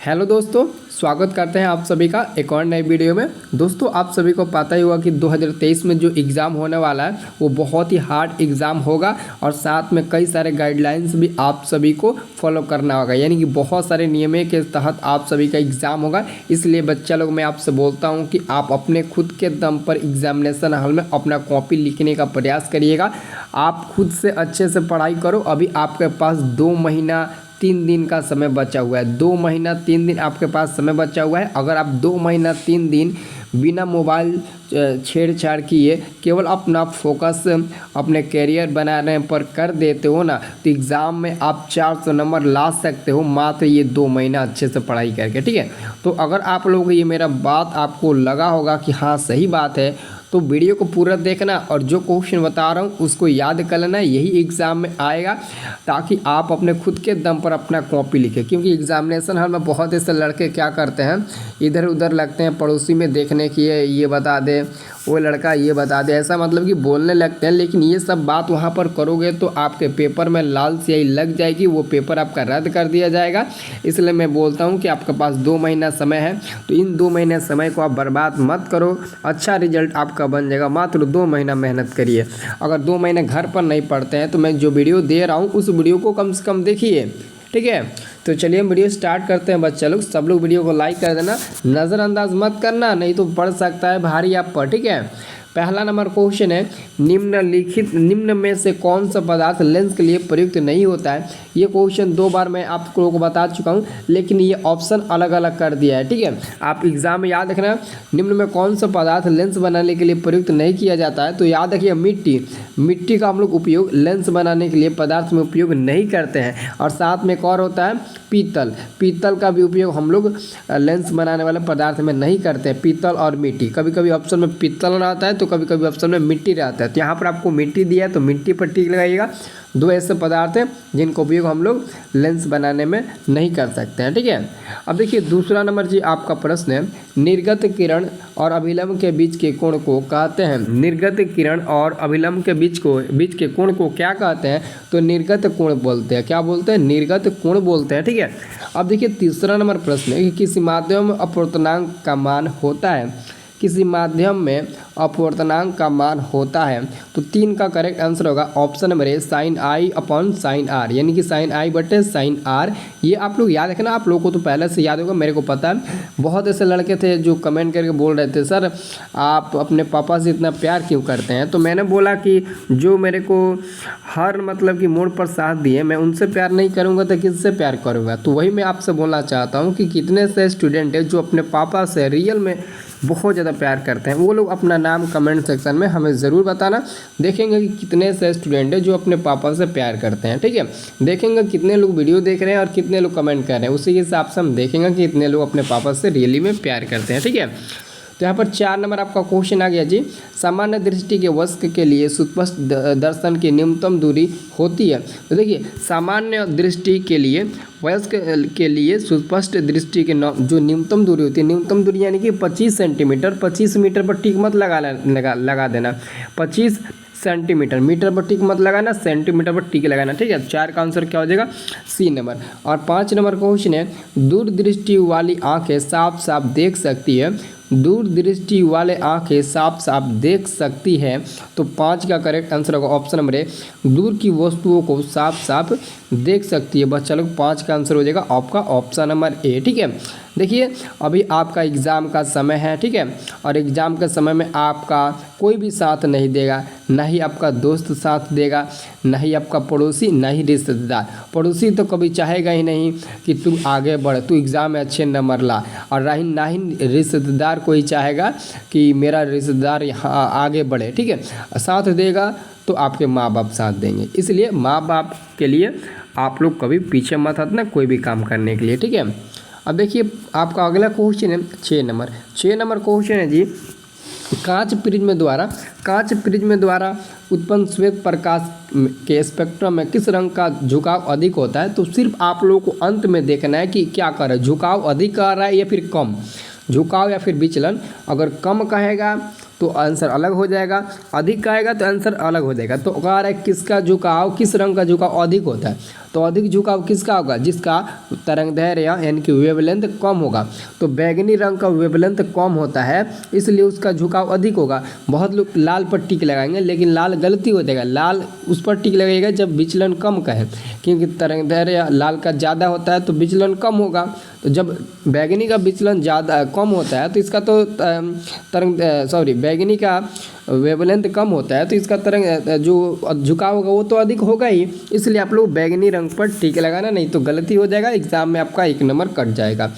Hello दोस्तों, स्वागत करते हैं आप सभी का एक और नई वीडियो में। दोस्तों, आप सभी को पता ही होगा कि 2023 में जो एग्ज़ाम होने वाला है वो बहुत ही हार्ड एग्ज़ाम होगा और साथ में कई सारे गाइडलाइंस भी आप सभी को फॉलो करना होगा। यानी कि बहुत सारे नियमों के तहत आप सभी का एग्ज़ाम होगा। इसलिए बच्चा लोग, मैं आपसे बोलता हूँ कि आप अपने खुद के दम पर एग्जामिनेशन हॉल में अपना कॉपी लिखने का प्रयास करिएगा। आप खुद से अच्छे से पढ़ाई करो। अभी आपके पास 2 महीना 3 दिन का समय बचा हुआ है। 2 महीना 3 दिन आपके पास समय बचा हुआ है। अगर आप 2 महीना 3 दिन बिना मोबाइल छेड़छाड़ किए केवल अपना फोकस अपने करियर बनाने पर कर देते हो ना, तो एग्ज़ाम में आप 400 नंबर ला सकते हो, मात्र ये 2 महीना अच्छे से पढ़ाई करके। ठीक है, तो अगर आप लोगों को ये मेरा बात आपको लगा होगा कि हाँ सही बात है, तो वीडियो को पूरा देखना और जो क्वेश्चन बता रहा हूँ उसको याद कर लेना। यही एग्ज़ाम में आएगा ताकि आप अपने खुद के दम पर अपना कॉपी लिखें। क्योंकि एग्जामिनेशन हॉल में बहुत ऐसे लड़के क्या करते हैं, इधर उधर लगते हैं पड़ोसी में देखने की ये बता दे, वो लड़का ये बता दे, ऐसा मतलब कि बोलने लगते हैं। लेकिन ये सब बात वहाँ पर करोगे तो आपके पेपर में लाल स्याही लग जाएगी, वो पेपर आपका रद्द कर दिया जाएगा। इसलिए मैं बोलता हूँ कि आपके पास 2 महीना समय है, तो इन 2 महीने समय को आप बर्बाद मत करो। अच्छा रिजल्ट आपका बन जाएगा। मात्र 2 महीना मेहनत करिए। अगर 2 महीने घर पर नहीं पढ़ते हैं तो मैं जो वीडियो दे रहा हूँ उस वीडियो को कम से कम देखिए। ठीक है, तो चलिए हम वीडियो स्टार्ट करते हैं। बच्चा लोग, सब लोग वीडियो को लाइक कर देना, नज़रअंदाज मत करना, नहीं तो पढ़ सकता है भारी आप पर। ठीक है, पहला नंबर क्वेश्चन है, निम्न में से कौन सा पदार्थ लेंस के लिए प्रयुक्त नहीं होता है। ये क्वेश्चन 2 बार मैं आप लोगों को बता चुका हूँ, लेकिन ये ऑप्शन अलग अलग कर दिया है। ठीक है, आप एग्जाम में याद रखना, निम्न में कौन सा पदार्थ लेंस बनाने के लिए प्रयुक्त नहीं किया जाता है। तो याद रखिए मिट्टी का हम लोग उपयोग लेंस बनाने के लिए पदार्थ में उपयोग नहीं करते हैं। और साथ में एक और होता है पीतल का भी उपयोग हम लोग लेंस बनाने वाले पदार्थ में नहीं करते हैं। पीतल और मिट्टी, कभी कभी ऑप्शन में पीतल रहता है तो कभी कभी ऑप्शन में मिट्टी रहता है। तो यहाँ पर आपको मिट्टी दिया है तो मिट्टी पर टिक लगाइएगा। 2 ऐसे पदार्थ हैं जिनका उपयोग हम लोग लेंस बनाने में नहीं कर सकते हैं। ठीक है, अब देखिए दूसरा नंबर जी आपका प्रश्न है, निर्गत किरण और अभिलंब के बीच के कोण को कहते हैं। निर्गत किरण और अभिलंब के बीच के कोण को क्या कहते हैं। तो निर्गत कोण बोलते हैं। क्या बोलते हैं? निर्गत कोण बोलते हैं। ठीक है, अब देखिए तीसरा नंबर प्रश्न है कि किसी माध्यम में अपवर्तनांक का मान होता है। किसी माध्यम में अपवर्तनांक का मान होता है। तो 3 का करेक्ट आंसर होगा option number A, sine I upon sine R, यानी कि साइन आई बटे साइन आर। ये आप लोग याद रखना। आप लोगों को तो पहले से याद होगा, मेरे को पता है। बहुत ऐसे लड़के थे जो कमेंट करके बोल रहे थे, सर आप अपने पापा से इतना प्यार क्यों करते हैं। तो मैंने बोला कि जो मेरे को हर मतलब कि मोड़ पर साथ दिए, मैं उनसे प्यार नहीं करूँगा तो किससे प्यार करूँगा। तो वही मैं आपसे बोलना चाहता हूँ कि कितने से स्टूडेंट है जो अपने पापा से रियल में बहुत ज़्यादा प्यार करते हैं। वो लोग अपना नाम कमेंट सेक्शन में हमें ज़रूर बताना। देखेंगे कि कितने से स्टूडेंट है जो अपने पापा से प्यार करते हैं। ठीक है, देखेंगे कितने लोग वीडियो देख रहे हैं और कितने लोग कमेंट कर रहे हैं, उसी के हिसाब से हम देखेंगे कि कितने लोग अपने पापा से रियली में प्यार करते हैं। ठीक है, तो यहाँ पर 4 नंबर आपका क्वेश्चन आ गया जी, सामान्य दृष्टि के वयस्क के लिए सुस्पष्ट दर्शन की न्यूनतम दूरी होती है। तो देखिए सामान्य दृष्टि के लिए वयस्क के लिए सुस्पष्ट दृष्टि के जो न्यूनतम दूरी होती है, न्यूनतम दूरी यानी कि 25 सेंटीमीटर। 25 मीटर पर टिक मत लगा देना। 25 सेंटीमीटर, मीटर पर टिक मत लगाना, सेंटीमीटर पर टिक लगाना। ठीक है, 4 का आंसर क्या हो जाएगा? C number. और 5 नंबर क्वेश्चन है, दूरदृष्टि वाली आंखें साफ साफ देख सकती है। दूरदृष्टि वाले आंखें साफ साफ देख सकती है। तो 5 का करेक्ट आंसर होगा ऑप्शन नंबर ए, दूर की वस्तुओं को साफ साफ देख सकती है। बच्चा लोग 5 का आंसर हो जाएगा आपका ऑप्शन नंबर ए। ठीक है, देखिए अभी आपका एग्ज़ाम का समय है। ठीक है, और एग्ज़ाम के समय में आपका कोई भी साथ नहीं देगा, ना ही आपका दोस्त साथ देगा, ना ही आपका पड़ोसी, ना ही रिश्तेदार। पड़ोसी तो कभी चाहेगा ही नहीं कि तू आगे बढ़, तू एग्ज़ाम में अच्छे नंबर ला, और ना ही रिश्तेदार कोई चाहेगा कि मेरा रिश्तेदार यहाँ आगे बढ़े। ठीक है, साथ देगा तो आपके माँ बाप साथ देंगे। इसलिए माँ बाप के लिए आप लोग कभी पीछे मत हटना कोई भी काम करने के लिए। ठीक है, अब देखिए आपका अगला क्वेश्चन है 6 नंबर। 6 नंबर क्वेश्चन है जी, कांच प्रिज्म द्वारा उत्पन्न श्वेत प्रकाश के स्पेक्ट्रम में किस रंग का झुकाव अधिक होता है। तो सिर्फ आप लोगों को अंत में देखना है कि क्या कर रहा है, झुकाव अधिक कर रहा है या फिर कम, झुकाव या फिर विचलन। अगर कम कहेगा तो आंसर अलग हो जाएगा, अधिक का आएगा तो आंसर अलग हो जाएगा। तो कह रहा है किसका झुकाव, किस रंग का झुकाव अधिक होता है, तो अधिक झुकाव किसका होगा, जिसका तरंगदैर्घ्य यानी कि वेवलेंथ कम होगा। तो बैगनी रंग का वेवलेंथ कम होता है इसलिए उसका झुकाव अधिक होगा। बहुत लोग लाल पर टिक लगाएंगे लेकिन लाल गलती हो जाएगा, लाल उस पर टिक लगेगा जब विचलन कम का है, क्योंकि तरंगदैर्घ्य लाल का ज़्यादा होता है तो विचलन कम होगा। तो जब बैगनी का विचलन ज़्यादा कम होता है तो इसका तो बैगनी का वेवलेंथ कम होता है तो इसका तरंग जो झुकाव होगा वो तो अधिक होगा ही, इसलिए आप लोग बैगनी रंग पर टिक लगाना, नहीं तो गलती हो जाएगा, एग्जाम में आपका 1 नंबर कट जाएगा।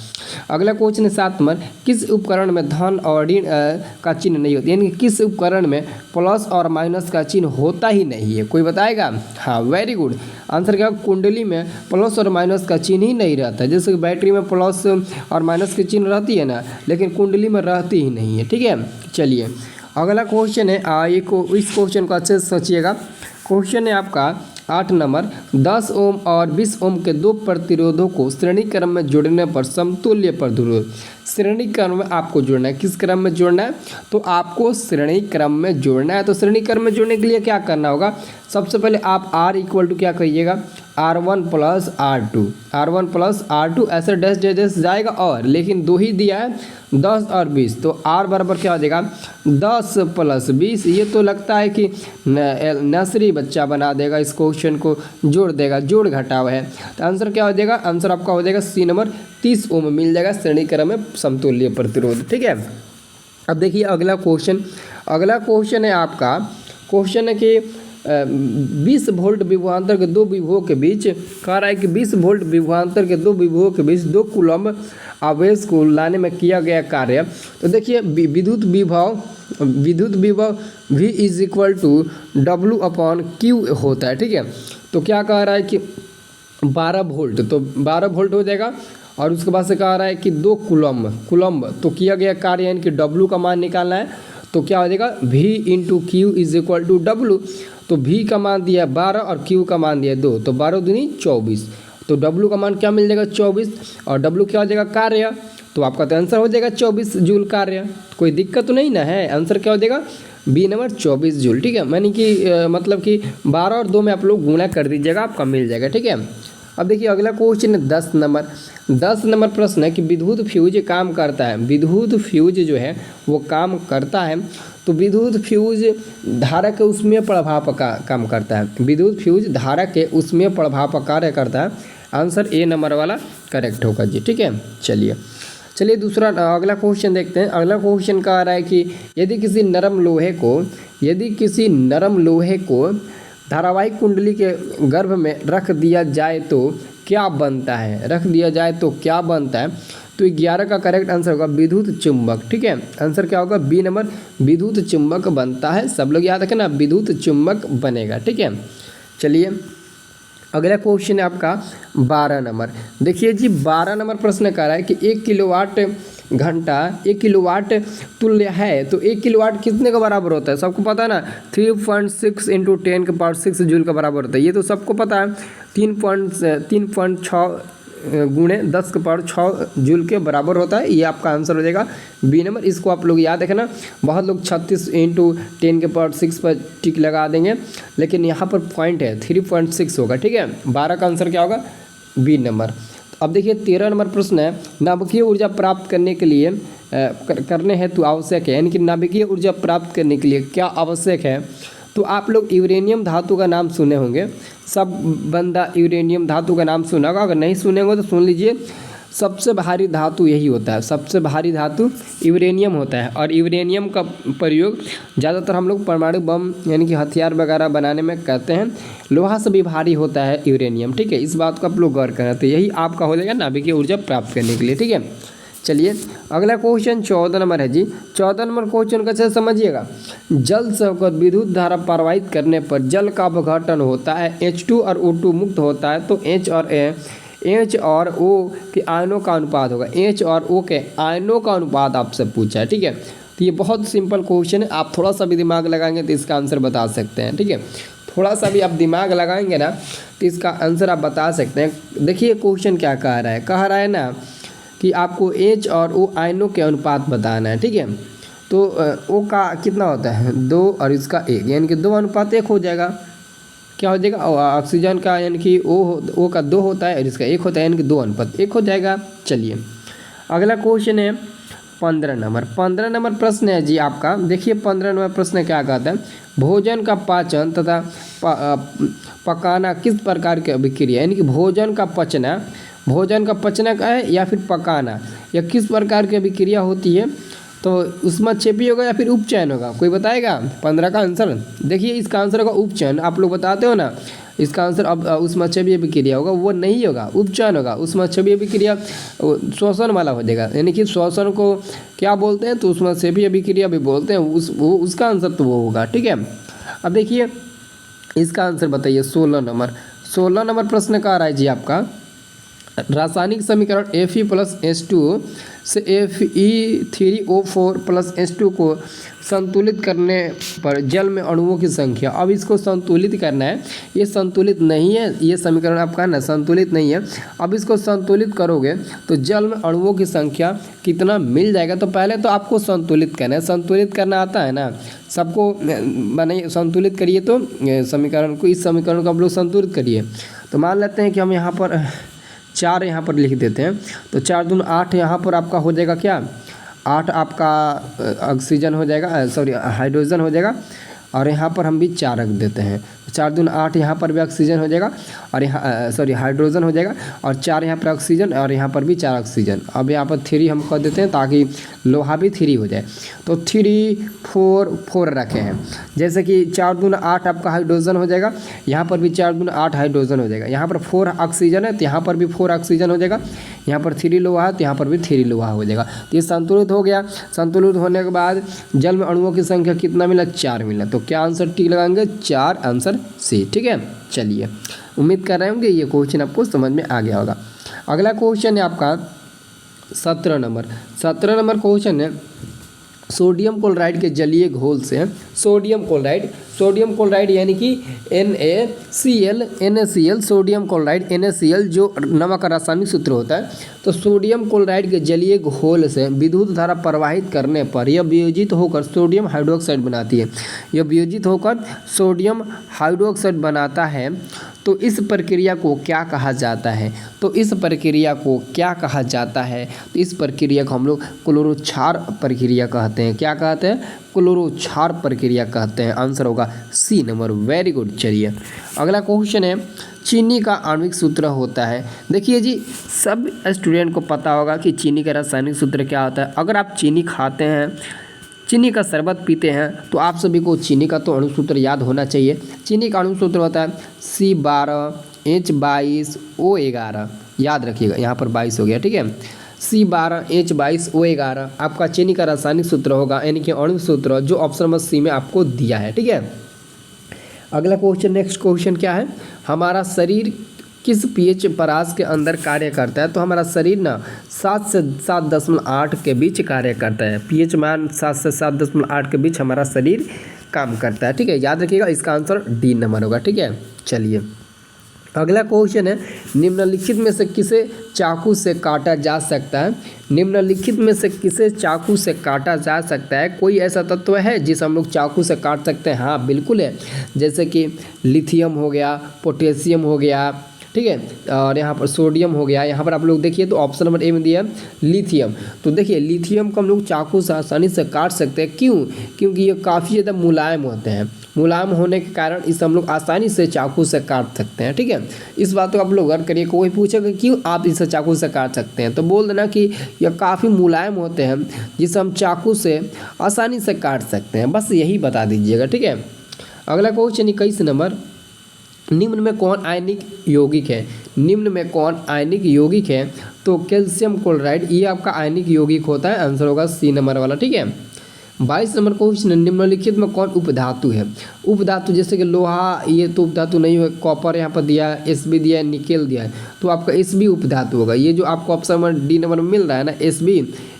अगला क्वेश्चन है 7 नंबर, किस उपकरण में धन और ऋण का चिन्ह नहीं होता, यानी कि किस उपकरण में प्लस और माइनस का चिन्ह होता ही नहीं है, कोई बताएगा। हाँ वेरी गुड, आंसर क्या, कुंडली में प्लस और माइनस का चिन्ह ही नहीं रहता है। जैसे कि बैटरी में प्लस और माइनस की चिन्ह रहती है ना, लेकिन कुंडली में रहती ही नहीं है। ठीक है, चलिए अगला क्वेश्चन है, इस क्वेश्चन को अच्छे से सोचिएगा। क्वेश्चन है आपका 8 नंबर, 10 ओम और 20 ओम के 2 प्रतिरोधों को श्रेणी क्रम में जोड़ने पर समतुल्य प्रतिरोध, श्रेणी क्रम में आपको जोड़ना है, किस क्रम में जोड़ना है, तो आपको श्रेणी क्रम में जोड़ना है। तो श्रेणी क्रम में जोड़ने के लिए क्या करना होगा, सबसे पहले आप R इक्वल टू क्या करिएगा, R1 plus R2, R1 plus R2 ऐसे डैश डैश डैश जाएगा, और लेकिन 2 ही दिया है 10 और 20, तो R बराबर क्या हो जाएगा 10 प्लस 20। ये तो लगता है कि नर्सरी बच्चा बना देगा, इस क्वेश्चन को जोड़ देगा, जोड़ घटाव है। तो आंसर क्या हो जाएगा, आंसर आपका हो जाएगा C नंबर, 30 ओम मिल जाएगा श्रेणी क्रम में समतुल्य प्रतिरोध। ठीक है, अब देखिए अगला क्वेश्चन है आपका, क्वेश्चन है कि 20 वोल्ट विभवांतर के 2 विभवों के बीच, कह रहा है कि 20 वोल्ट विभवांतर के 2 विभवों के बीच 2 कूलम्ब आवेश को लाने में किया गया कार्य। तो देखिए विद्युत विभव V is equal to W/Q होता है। ठीक है, तो क्या कह रहा है कि 12 वोल्ट, तो 12 वोल्ट हो जाएगा, और उसके बाद से कह रहा है कि 2 कूलम्ब तो किया गया कार्य यानी कि W का मान निकालना है। तो क्या हो जाएगा V into Q is equal to W। तो V का मान दिया 12 और Q का मान दिया 2, तो 12 दूनी 24, तो W का मान क्या मिल जाएगा 24, और W क्या हो जाएगा कार्य, तो आपका तो आंसर हो जाएगा 24 जूल कार्य। कोई दिक्कत तो नहीं ना है, आंसर क्या हो जाएगा B नंबर 24 जूल। ठीक है, यानी कि मतलब कि 12 और 2 में आप लोग गुणा कर दीजिएगा, आपका मिल जाएगा। ठीक है, अब देखिए अगला क्वेश्चन है 10 नंबर प्रश्न है कि विद्युत फ्यूज काम करता है, विद्युत फ्यूज जो है वो काम करता है, तो विद्युत फ्यूज धारा के उसमें प्रभाव का काम करता है, विद्युत फ्यूज धारा के उसमें प्रभाव का कार्य करता है। आंसर A नंबर वाला करेक्ट होगा जी। ठीक है, चलिए दूसरा अगला क्वेश्चन देखते हैं। अगला क्वेश्चन कह रहा है कि यदि किसी नरम लोहे को धारावाहिक कुंडली के गर्भ में रख दिया जाए तो क्या बनता है, तो 11 का करेक्ट आंसर होगा विद्युत चुंबक। ठीक है, आंसर क्या होगा B नंबर, विद्युत चुंबक बनता है। सब लोग याद रखें ना, विद्युत चुंबक बनेगा। ठीक है, चलिए अगला क्वेश्चन है आपका 12 नंबर। देखिए जी 12 नंबर प्रश्न कर रहा है कि 1 किलोवाट तुल्य है, तो 1 किलोवाट कितने का बराबर होता है, सबको पता है ना, 3.6 इंटू 10 के पावर 6 जूल का बराबर होता है, ये तो सबको पता है। 3.6 गुणे 10 के पावर 6 जूल के बराबर होता है, ये आपका आंसर हो जाएगा B नंबर। इसको आप लोग याद रखना, बहुत लोग 36 इंटू 10 के पावर 6 पर टिक लगा देंगे, लेकिन यहाँ पर पॉइंट है 3.6 होगा। ठीक है, 12 का आंसर क्या होगा B नंबर। अब देखिए 13 नंबर प्रश्न है, नाभिकीय ऊर्जा प्राप्त करने के लिए करने हेतु आवश्यक है, यानी कि नाभिकीय ऊर्जा प्राप्त करने के लिए क्या आवश्यक है, तो आप लोग यूरेनियम धातु का नाम सुने होंगे, सब बंदा यूरेनियम धातु का नाम सुना होगा, अगर नहीं सुने होंगे तो सुन लीजिए। सबसे भारी धातु यही होता है, सबसे भारी धातु यूरेनियम होता है, और यूरेनियम का प्रयोग ज़्यादातर हम लोग परमाणु बम यानी कि हथियार वगैरह बनाने में करते हैं। लोहा से भी भारी होता है यूरेनियम। ठीक है, इस बात को आप लोग गौर करें, तो यही आपका हो जाएगा नाभिकीय ऊर्जा प्राप्त करने के लिए। ठीक है, चलिए अगला क्वेश्चन 14 नंबर है जी। 14 नंबर क्वेश्चन का अच्छे से समझिएगा। जल से होकर विद्युत धारा प्रवाहित करने पर जल का अपघटन होता है, H2 और O2 मुक्त होता है, तो H और O के आयनों का अनुपात होगा, H और O के आयनों का अनुपात आपसे पूछा है। ठीक है, तो ये बहुत सिंपल क्वेश्चन है, आप थोड़ा सा भी दिमाग लगाएंगे तो इसका आंसर बता सकते हैं। ठीक है, थोड़ा सा भी आप दिमाग लगाएंगे ना तो इसका आंसर आप बता सकते हैं। देखिए क्वेश्चन क्या कह रहा है ना कि आपको H और O आयनों के अनुपात बताना है। ठीक है, तो ओ का कितना होता है 2 और इसका 1, यानी कि 2:1 हो जाएगा। क्या हो जाएगा, ऑक्सीजन का यानी कि ओ का 2 होता है और इसका 1 होता है, यानी कि 2:1 हो जाएगा। चलिए अगला क्वेश्चन है 15 नंबर। 15 नंबर प्रश्न है जी आपका, देखिए 15 नंबर प्रश्न क्या कहता है, भोजन का पाचन तथा पकाना किस प्रकार की अभिक्रिया, यानी कि भोजन का पचना का है या फिर पकाना, या किस प्रकार की अभिक्रिया होती है। तो ऊष्माक्षेपी होगा या फिर उपचयन होगा, कोई बताएगा 15 का आंसर। देखिए इसका आंसर होगा उपचयन, आप लोग बताते हो ना, इसका आंसर अब ऊष्माक्षेपी अभिक्रिया होगा, वो नहीं होगा, उपचयन होगा। ऊष्माक्षेपी अभिक्रिया श्वसन वाला हो जाएगा, यानी कि श्वसन को क्या बोलते हैं, तो ऊष्माक्षेपी अभिक्रिया भी बोलते हैं, उसका आंसर तो वो होगा। ठीक है, अब देखिए इसका आंसर बताइए 16 नंबर। 16 नंबर प्रश्न का आ रहा है जी आपका, रासायनिक समीकरण Fe+H2 से Fe3O4+H2 को संतुलित करने पर जल में अणुओं की संख्या, अब इसको संतुलित करना है, ये संतुलित नहीं है, ये समीकरण आपका ना संतुलित नहीं है। अब इसको संतुलित करोगे तो जल में अणुओं की संख्या कितना मिल जाएगा। तो पहले तो आपको संतुलित करना है, संतुलित करना आता है ना सबको, माने संतुलित करिए तो समीकरण को, इस समीकरण को आप लोग संतुलित करिए। तो मान लेते हैं कि हम यहाँ पर 4 यहाँ पर लिख देते हैं, तो 4 दूनी 8 यहाँ पर आपका हो जाएगा क्या, 8 आपका ऑक्सीजन हो जाएगा, सॉरी हाइड्रोजन हो जाएगा, और यहाँ पर हम भी 4 रख देते हैं। 4 दूनी 8 यहाँ पर भी ऑक्सीजन हो जाएगा, और यहाँ सॉरी हाइड्रोजन हो जाएगा, और 4 यहाँ पर ऑक्सीजन, और यहाँ पर भी 4 ऑक्सीजन। अब यहाँ पर 3 हम कर देते हैं ताकि लोहा भी 3 हो जाए। तो 3 4 4 रखे हैं, जैसे कि 4 दूनी 8 आपका हाइड्रोजन हो जाएगा, यहाँ पर भी 4 दूनी 8 हाइड्रोजन हो जाएगा, यहाँ पर 4 ऑक्सीजन है तो यहाँ पर भी 4 ऑक्सीजन हो जाएगा, यहाँ पर 3 लोहा है तो यहाँ पर भी 3 लोहा हो जाएगा। तो ये संतुलित हो गया। संतुलित होने के बाद जल में अणुओं की संख्या कितना मिला, 4 मिला। तो क्या आंसर टिक लगाएंगे, 4 आंसर सी। ठीक है, चलिए उम्मीद कर रहे होंगे ये क्वेश्चन आपको समझ में आ गया होगा। अगला क्वेश्चन है आपका 17 नंबर। 17 नंबर क्वेश्चन है, सोडियम क्लोराइड के जलीय घोल से सोडियम क्लोराइड यानी कि NaCl सोडियम क्लोराइड NaCl जो नमक का रासायनिक सूत्र होता है। तो सोडियम क्लोराइड के जलीय घोल से विद्युत धारा प्रवाहित करने पर यह वियोजित होकर सोडियम हाइड्रोक्साइड बनाती है। यह वियोजित होकर सोडियम हाइड्रोक्साइड बनाता है। तो इस प्रक्रिया को क्या कहा जाता है, तो इस प्रक्रिया को क्या कहा जाता है, तो इस प्रक्रिया को हम लोग क्लोरोक्षार प्रक्रिया कहते हैं। क्या कहते हैं, क्लोरोक्षार प्रक्रिया कहते हैं। आंसर होगा सी नंबर, वेरी गुड। चलिए अगला क्वेश्चन है, चीनी का आणविक सूत्र होता है। देखिए जी सब स्टूडेंट को पता होगा कि चीनी का रासायनिक सूत्र क्या होता है। अगर आप चीनी खाते हैं, चीनी का शरबत पीते हैं, तो आप सभी को चीनी का तो अणुसूत्र याद होना चाहिए। चीनी का अणुसूत्र होता है C12H22O11, याद रखिएगा, यहाँ पर 22 हो गया। ठीक है, C12H22O11 आपका चीनी का रासायनिक सूत्र होगा, यानी कि अणुसूत्र जो ऑप्शन नंबर सी में आपको दिया है। ठीक है, अगला क्वेश्चन, नेक्स्ट क्वेश्चन क्या है, हमारा शरीर किस pH परास के अंदर कार्य करता है। तो हमारा शरीर ना 7 से 7.8 के बीच कार्य करता है। pH मान 7 से 7.8 के बीच हमारा शरीर काम करता है। ठीक है, याद रखिएगा, इसका आंसर डी नंबर होगा। ठीक है, चलिए अगला क्वेश्चन है, निम्नलिखित में से किसे चाकू से काटा जा सकता है। निम्नलिखित में से किसे चाकू से काटा जा सकता है। कोई ऐसा तत्व है जिसे हम लोग चाकू से काट सकते हैं। हाँ बिल्कुल है, जैसे कि लिथियम हो गया, पोटेशियम हो गया, ठीक है, और यहाँ पर सोडियम हो गया। यहाँ पर आप लोग देखिए तो ऑप्शन नंबर ए में दिया लिथियम। तो देखिए लिथियम को हम लोग चाकू से आसानी से काट सकते हैं। क्यों, क्योंकि ये काफ़ी ज़्यादा मुलायम होते हैं। मुलायम होने के कारण इसे हम लोग आसानी से चाकू से काट सकते हैं। ठीक है, इस बात को आप लोग गौर करिए। कोई पूछेगा क्यों आप इसे चाकू से काट सकते हैं, तो बोल देना कि यह काफ़ी मुलायम होते हैं जिसे हम चाकू से आसानी से काट सकते हैं, बस यही बता दीजिएगा। ठीक है, अगला क्वेश्चन 21 नंबर, निम्न में कौन आयनिक यौगिक है। निम्न में कौन आयनिक यौगिक है। तो कैल्शियम क्लोराइड ये आपका आयनिक यौगिक होता है। आंसर होगा सी नंबर वाला। ठीक है, 22 नंबर क्वेश्चन, निम्नलिखित में कौन उपधातु है। उपधातु जैसे कि लोहा, ये तो उपधातु नहीं है। कॉपर यहाँ पर दिया है, Sb दिया है, निकेल दिया है, तो आपका Sb उपधातु होगा। ये जो आपको ऑप्शन नंबर डी नंबर में मिल रहा है ना,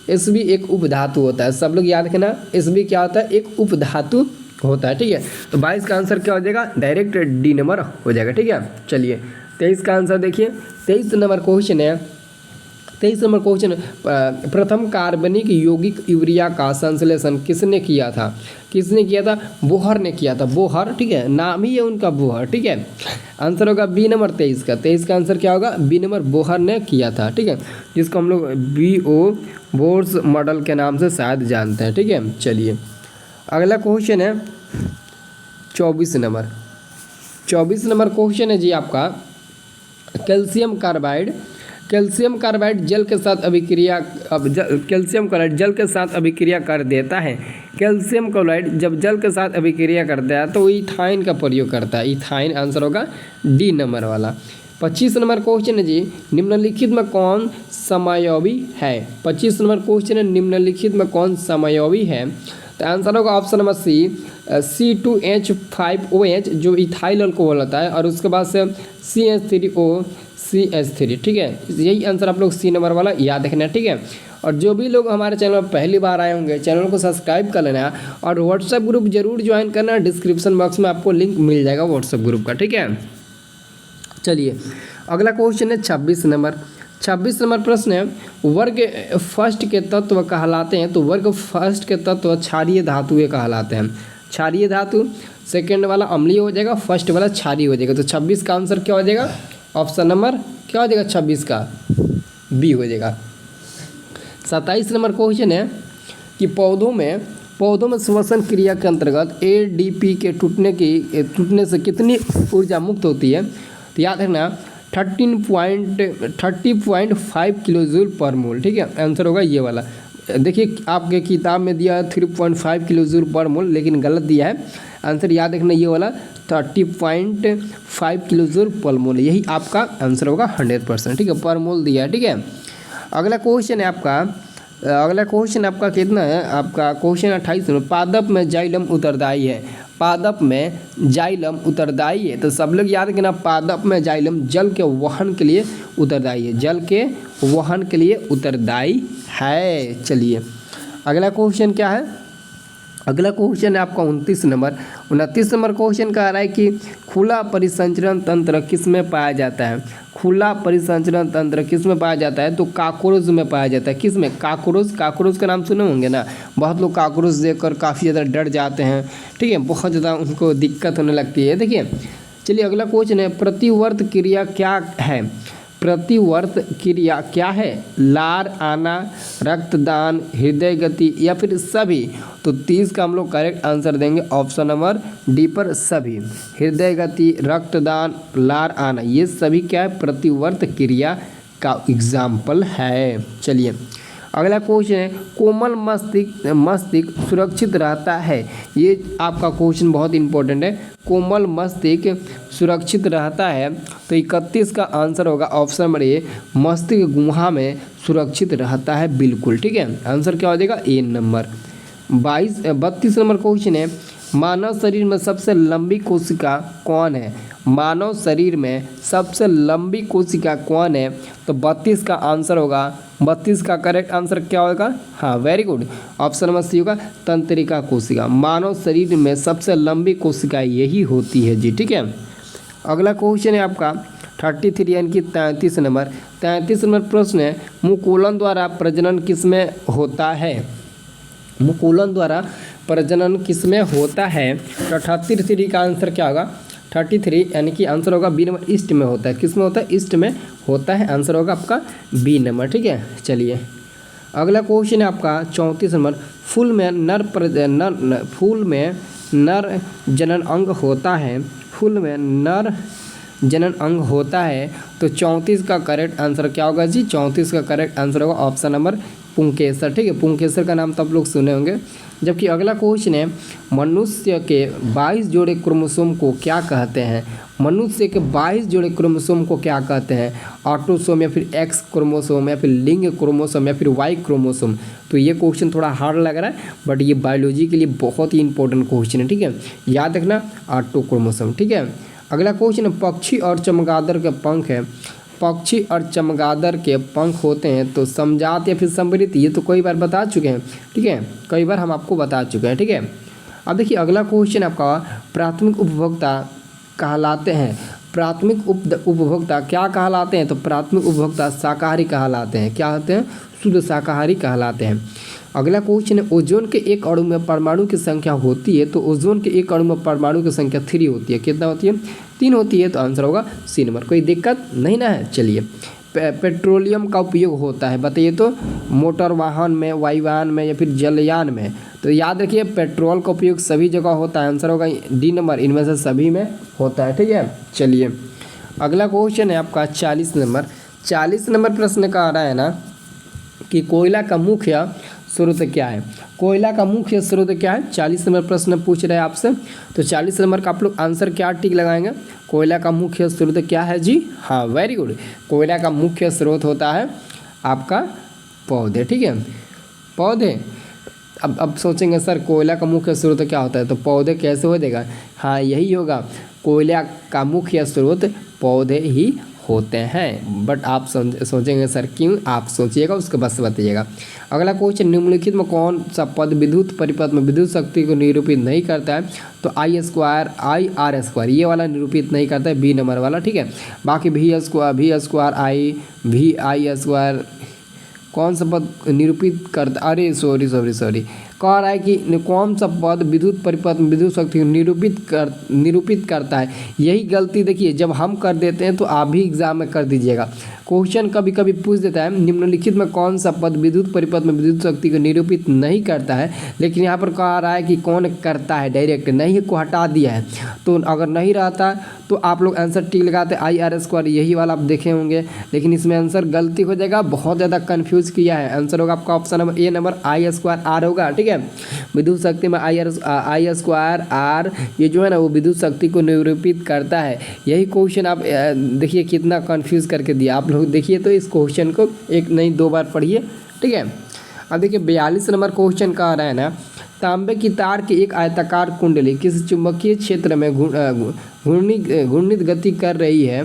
Sb एक उपधातु होता है। सब लोग याद रखना, Sb क्या होता है, एक उपधातु होता है। ठीक है, तो 22 का आंसर क्या हो जाएगा, डायरेक्ट डी नंबर हो जाएगा। ठीक है, चलिए 23 का आंसर देखिए। 23 नंबर क्वेश्चन है, 23 नंबर क्वेश्चन, प्रथम कार्बनिक यौगिक यूरिया का संश्लेषण किसने किया था? किसने किया था? बोहर ने किया था, बोहर, ठीक है, नाम ही है उनका बोहर, ठीक है। आंसर होगा बी नंबर 23 का। 23 का आंसर क्या होगा? बी नंबर, बोहर ने किया था, ठीक है, जिसको हम लोग BO बोर्स मॉडल के नाम से शायद जानते हैं, ठीक है। चलिए अगला क्वेश्चन है 24 नंबर। 24 नंबर क्वेश्चन है जी आपका, कैल्शियम कार्बाइड। कैल्शियम कार्बाइड जल के साथ अभिक्रिया, कैल्शियम क्लोराइड जल के साथ अभिक्रिया कर देता है। कैल्शियम क्लोराइड जब जल के साथ अभिक्रिया करता है तो इथाइन का प्रयोग करता है, इथाइन। आंसर होगा डी नंबर वाला। 25 नंबर क्वेश्चन है जी, निम्नलिखित में कौन समयोवी है? 25 नंबर क्वेश्चन है, निम्नलिखित में कौन समयोवी है? तो आंसर होगा ऑप्शन नंबर सी, C2H5OH जो इथाइल अल्कोहल होता है, और उसके बाद से CH3O CH3, ठीक है। यही आंसर आप लोग सी नंबर वाला याद रखना है, ठीक है। और जो भी लोग हमारे चैनल पर पहली बार आए होंगे, चैनल को सब्सक्राइब कर लेना और व्हाट्सएप ग्रुप जरूर ज्वाइन करना। डिस्क्रिप्शन बॉक्स में आपको लिंक मिल जाएगा व्हाट्सएप ग्रुप का, ठीक है। चलिए अगला क्वेश्चन है 26 नंबर। 26 नंबर प्रश्न है, वर्ग फर्स्ट के तत्व कहलाते हैं, तो वर्ग फर्स्ट के तत्व क्षारीय धातुएं कहलाते हैं। क्षारीय धातु, सेकंड वाला अम्लीय हो जाएगा, फर्स्ट वाला क्षारीय हो जाएगा। तो 26 का आंसर क्या हो जाएगा? ऑप्शन नंबर क्या हो जाएगा? 26 का बी हो जाएगा। 27 नंबर क्वेश्चन है कि पौधों में श्वसन क्रिया के अंतर्गत ADP के टूटने से कितनी ऊर्जा मुक्त होती है? तो याद रखना 30.5 किलो जूल पर मोल, ठीक है। आंसर होगा ये वाला। देखिए आपके किताब में दिया है 3.5 किलो जूल पर मोल, लेकिन गलत दिया है। आंसर याद रखना ये वाला 30.5 किलो जूल पर मोल, यही आपका आंसर होगा 100%, ठीक है। पर मोल दिया है, ठीक है। अगला क्वेश्चन है आपका कितना है? आपका क्वेश्चन 28 में, पादप में जाइलम उत्तरदायी है। पादप में जाइलम उत्तरदायी है, तो सब लोग याद रखना, पादप में जाइलम जल के वहन के लिए उत्तरदायी है, जल के वहन के लिए उत्तरदायी है। चलिए अगला क्वेश्चन क्या है? अगला क्वेश्चन है आपका 29 नंबर। 29 नंबर क्वेश्चन कह रहा है कि खुला परिसंचरण तंत्र किस में पाया जाता है? खुला परिसंचरण तंत्र किस में पाया जाता है? तो काकरोच में पाया जाता है। किस में? काकरोच। काकरोच का नाम सुने होंगे ना, बहुत लोग काकरोच देखकर काफ़ी ज़्यादा डर जाते हैं, ठीक है, बहुत ज़्यादा उनको दिक्कत होने लगती है। देखिए चलिए अगला क्वेश्चन है, प्रतिवर्त क्रिया क्या है? प्रतिवर्त क्रिया क्या है? लार आना, रक्तदान, हृदय गति या फिर सभी? तो 30 का हम लोग करेक्ट आंसर देंगे ऑप्शन नंबर डी पर, सभी। हृदय गति, रक्तदान, लार आना, ये सभी क्या है? प्रतिवर्त क्रिया का एग्जाम्पल है। चलिए अगला क्वेश्चन है, कोमल मस्तिष्क सुरक्षित रहता है। ये आपका क्वेश्चन बहुत इंपॉर्टेंट है। कोमल मस्तिष्क सुरक्षित रहता है, तो 31 का आंसर होगा ऑप्शन नंबर ए, मस्तिष्क गुहा में सुरक्षित रहता है, बिल्कुल, ठीक है। आंसर क्या हो जाएगा? ए नंबर। 32 नंबर क्वेश्चन है, मानव शरीर में सबसे लंबी कोशिका कौन है? मानव शरीर में सबसे लंबी कोशिका कौन है? तो 32 का आंसर होगा, 32 का करेक्ट आंसर क्या होगा? हाँ, very good, option number C होगा, तंत्रिका कोशिका। मानव शरीर में सबसे लंबी कोशिका यही होती है जी, ठीक है। अगला क्वेश्चन है आपका 33 यानी कि 33 नंबर। 33 नंबर प्रश्न है, मुकुलन द्वारा प्रजनन किसमें होता है? मुकुलन द्वारा प्रजनन किसमें होता है? तो 33 का आंसर क्या होगा? 33 यानी कि आंसर होगा बी नंबर, ईस्ट में होता है। किस में होता है? ईस्ट में होता है। आंसर होगा आपका बी नंबर, ठीक है। चलिए अगला क्वेश्चन है आपका 34 नंबर, फूल में नर जनन अंग होता है। फूल में नर जनन अंग होता है, तो 34 का करेक्ट आंसर क्या होगा जी? 34 का करेक्ट आंसर होगा ऑप्शन नंबर पुंकेसर, ठीक है। पुंकेसर का नाम तो आप लोग सुने होंगे। जबकि अगला क्वेश्चन है, मनुष्य के 22 जोड़े क्रोमोसोम को क्या कहते हैं? मनुष्य के 22 जोड़े क्रोमोसोम को क्या कहते हैं? ऑटोसोम या फिर एक्स क्रोमोसोम या फिर लिंग क्रोमोसोम या फिर वाई क्रोमोसोम? तो ये क्वेश्चन थोड़ा हार्ड लग रहा है, बट ये बायोलॉजी के लिए बहुत ही इंपॉर्टेंट क्वेश्चन है, ठीक है। याद रखना, ऑटो क्रोमोसोम, ठीक है। अगला क्वेश्चन है, पक्षी और चमगादड़ के पंख है। पक्षी और चमगादड़ के पंख होते हैं, तो समजात या फिर समृद्ध, ये तो कई बार बता चुके हैं, ठीक है, कई बार हम आपको बता चुके हैं, ठीक है। अब देखिए अगला क्वेश्चन आपका, प्राथमिक उपभोक्ता कहलाते हैं। प्राथमिक उपभोक्ता क्या कहलाते हैं? तो प्राथमिक उपभोक्ता शाकाहारी कहलाते हैं। क्या होते हैं? शुद्ध शाकाहारी कहलाते हैं। अगला क्वेश्चन है, ओजोन के एक अणु में परमाणु की संख्या होती है, तो ओजोन के एक अणु में परमाणु की संख्या 3 होती है। कितना होती है? 3 होती है। तो आंसर होगा सी नंबर। कोई दिक्कत नहीं ना है। चलिए, पेट्रोलियम का उपयोग होता है, बताइए तो मोटर वाहन में, वायुयान में या फिर जलयान में। तो याद रखिए पेट्रोल का उपयोग सभी जगह होता है। आंसर होगा डी नंबर, इनमें से सभी में होता है। ठीक है, चलिए अगला क्वेश्चन है आपका 40 नंबर। 40 नंबर प्रश्न का आ रहा है ना कि कोयला का मुख्य स्रोत क्या है? कोयला का मुख्य स्रोत क्या है? 40 नंबर प्रश्न पूछ रहे हैं आपसे। तो 40 नंबर का आप लोग आंसर क्या टिक लगाएंगे? कोयला का मुख्य स्रोत क्या है जी? हाँ, वेरी गुड। कोयला का मुख्य स्रोत होता है आपका पौधे। ठीक है, पौधे। अब सोचेंगे सर कोयला का मुख्य स्रोत क्या होता है, तो पौधे कैसे हो देगा? हाँ, यही होगा, कोयला का मुख्य स्रोत पौधे ही होते हैं। बट आप सोचेंगे सर क्यों? आप सोचिएगा, उसके बाद से बताइएगा। अगला क्वेश्चन, निम्नलिखित में कौन सा पद विद्युत परिपथ में विद्युत शक्ति को निरूपित नहीं करता है? तो I² ये वाला निरूपित नहीं करता है, बी नंबर वाला। ठीक है, बाकी V² VI² कौन सा पद निरूपित करता? अरे सॉरी कह रहा है कि कौन सा पद विद्युत परिपथ में विद्युत शक्ति को निरूपित करता है। यही गलती देखिए जब हम कर देते हैं तो आप भी एग्जाम में कर दीजिएगा। क्वेश्चन कभी कभी पूछ देता है निम्नलिखित में कौन सा पद विद्युत परिपथ में विद्युत शक्ति को निरूपित नहीं करता है, लेकिन यहाँ पर कह रहा है कि कौन करता है, डायरेक्ट नहीं को हटा दिया है। तो अगर नहीं रहता तो आप लोग आंसर टिक लगाते I² यही वाला आप देखे होंगे, लेकिन इसमें आंसर गलती हो जाएगा, बहुत ज़्यादा कन्फ्यूज किया है। आंसर होगा आपका ऑप्शन नंबर ए नंबर I² होगा। ठीक है, विद्युत शक्ति में I² ये जो है ना वो विद्युत शक्ति को निरूपित करता है। यही क्वेश्चन आप देखिए कितना कंफ्यूज करके दिया। आप लोग देखिए तो इस क्वेश्चन को एक नहीं 2 बार पढ़िए। ठीक है, अब देखिए 42 नंबर क्वेश्चन का आ रहा है ना, तांबे की तार की एक आयताकार कुंडली किसी चुंबकीय क्षेत्र में घूर्णित गति कर रही है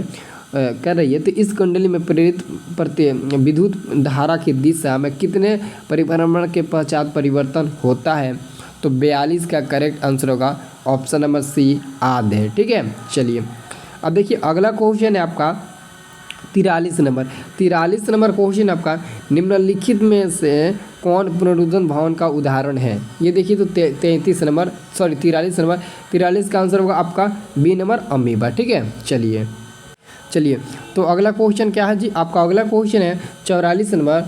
तो इस कुंडली में प्रेरित विद्युत धारा की दिशा में कितने परिभ्रमण के पश्चात परिवर्तन होता है? तो 42 का करेक्ट आंसर होगा ऑप्शन नंबर सी, आधे। ठीक है, चलिए अब देखिए अगला क्वेश्चन है आपका 43 नंबर। 43 नंबर क्वेश्चन आपका, निम्नलिखित में से कौन पुनरुत्थान भवन का उदाहरण है? ये देखिए तो 43 नंबर 43 का आंसर होगा आपका बी नंबर, अमीबा। ठीक है, चलिए तो अगला क्वेश्चन क्या है जी? आपका अगला क्वेश्चन है 44 नंबर,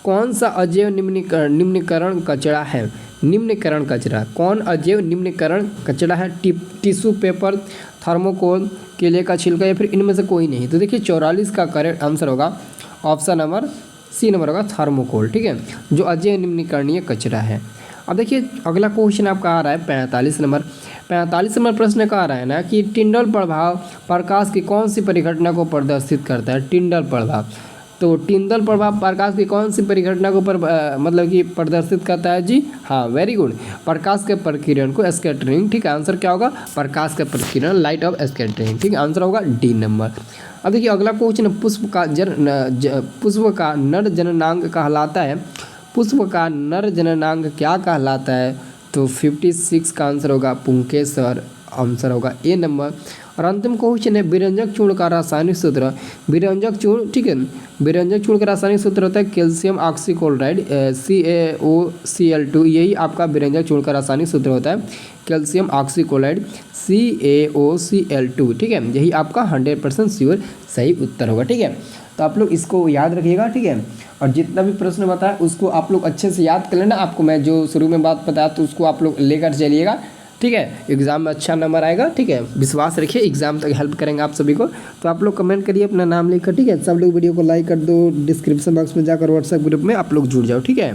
कौन सा अजैव निम्नीकरण कचरा है? निम्नीकरण कचरा कौन अजैव निम्नीकरण कचरा है? टिश्यू पेपर, थर्मोकोल, केले का छिलका या फिर इनमें से कोई नहीं? तो देखिए 44 का करेक्ट आंसर होगा ऑप्शन नंबर सी नंबर होगा, थर्मोकोल। ठीक है, जो अजैव निम्नीकरणीय कचरा है। अब देखिए अगला क्वेश्चन आपका आ रहा है 45 नंबर। 45 नंबर प्रश्न का आ रहा है ना कि टिंडल प्रभाव प्रकाश की कौन सी परिघटना को प्रदर्शित करता है? टिंडल प्रभाव, तो टिंडल प्रभाव प्रकाश की कौन सी परिघटना को मतलब कि प्रदर्शित करता है जी? हाँ, वेरी गुड, प्रकाश के प्रकीर्णन को, स्कैटरिंग। ठीक है, आंसर क्या होगा? प्रकाश के प्रकीर्णन, लाइट ऑफ स्कैटरिंग। ठीक है, आंसर होगा डी नंबर। अब देखिए अगला क्वेश्चन, पुष्प का नर जननांग कहलाता है। पुष्प का नर जननांग क्या कहलाता है? तो 56 का आंसर होगा पुंकेसर, आंसर होगा ए नंबर। और अंतिम क्वेश्चन है विरंजक चूर्ण का रासायनिक सूत्र। विरंजक चूर्ण, ठीक है, विरंजक चूर्ण का रासायनिक सूत्र होता है कैल्शियम ऑक्सीक्लोराइड, CaOCl2। यही आपका विरंजक चूर्ण का रासायनिक सूत्र होता है, कैल्शियम ऑक्सीक्लोराइड CaOCl2। ठीक है, यही आपका 100% श्योर सही उत्तर होगा। ठीक है, तो आप लोग इसको याद रखिएगा। ठीक है, और जितना भी प्रश्न बताया उसको आप लोग अच्छे से याद कर लेना। आपको मैं जो शुरू में बात बताया तो उसको आप लोग लेकर चलिएगा। ठीक है, एग्जाम में अच्छा नंबर आएगा। ठीक है, विश्वास रखिए, एग्जाम तक हेल्प करेंगे आप सभी को। तो आप लोग कमेंट करिए अपना नाम लिखकर। ठीक है, सब लोग वीडियो को लाइक कर दो, डिस्क्रिप्शन बॉक्स में जाकर व्हाट्सएप ग्रुप में आप लोग जुड़ जाओ। ठीक है।